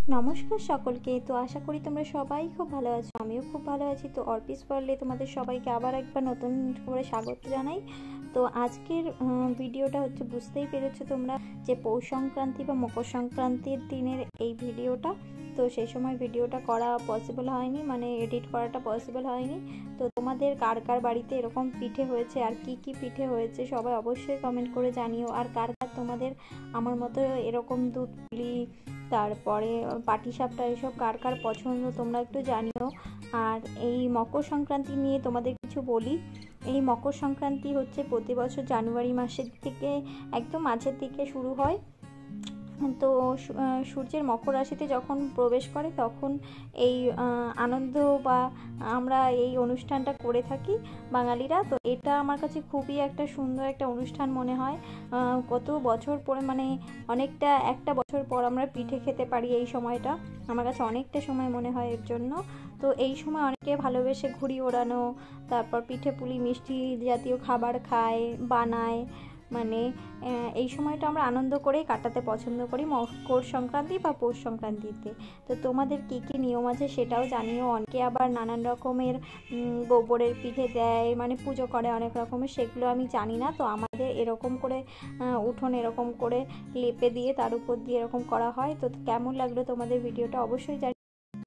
नमस्कार सकल के। तो आशा करी तुम्हारा सबाई खूब भालो आछो, आमिও खूब भालो आछि। तो अर्पिस वर्ल्डे तुम्हाদের সবাইকে আবার একবার নতুন করে স্বাগত জানাই। তো আজকের ভিডিওটা হচ্ছে বুঝতেই পেরেছো তোমরা যে পৌষ সংক্রান্তি বা মকর সংক্রান্তির দিনের এই ভিডিওটা। তো সেই সময় ভিডিওটা করা পসিবল হয়নি, মানে এডিট করাটা পসিবল হয়নি। তো তোমাদের কার কার বাড়িতে এরকম পিঠে হয়েছে আর কি কি পিঠে হয়েছে সবাই অবশ্যই কমেন্ট করে জানিও। আর কার কার তোমাদের আমার মতো এরকম দুধ পুলি তারপরে পাটিসাপটা এসব কার কার পছন্দ তোমরা একটু জানিও। আর এই মকর সংক্রান্তি নিয়ে তোমাদের কিছু বলি। এই মকর সংক্রান্তি হচ্ছে প্রতি বছর জানুয়ারি মাসের থেকে একদম মাঝের দিকে শুরু হয়। তো সূর্যের মকর রাশিতে যখন প্রবেশ করে তখন এই আনন্দ বা আমরা এই অনুষ্ঠানটা করে থাকি বাঙালিরা। তো এটা আমার কাছে খুবই একটা সুন্দর একটা অনুষ্ঠান মনে হয়। কত বছর পরে, মানে অনেকটা একটা বছর পর আমরা পিঠে খেতে পারি। এই সময়টা আমার কাছে অনেকটা সময় মনে হয় এর জন্য। তো এই সময় অনেকে ভালোবেসে ঘুড়ি ওড়ানো, তারপর পিঠে পুলি মিষ্টি জাতীয় খাবার খায় বানায়, মানে এই সময়টা আমরা আনন্দ করেই কাটাতে পছন্দ করি মকর সংক্রান্তি বা পৌষ সংক্রান্তিতে। তো তোমাদের কী কী নিয়ম আছে সেটাও জানিও। অনেকে আবার নানান রকমের গোবরের পিঠে দেয়, মানে পুজো করে অনেক রকমের, সেগুলো আমি জানি না। তো আমাদের এরকম করে উঠোন এরকম করে লেপে দিয়ে তার উপর দিয়ে এরকম করা হয়। তো কেমন লাগলো তোমাদের ভিডিওটা অবশ্যই জানিও।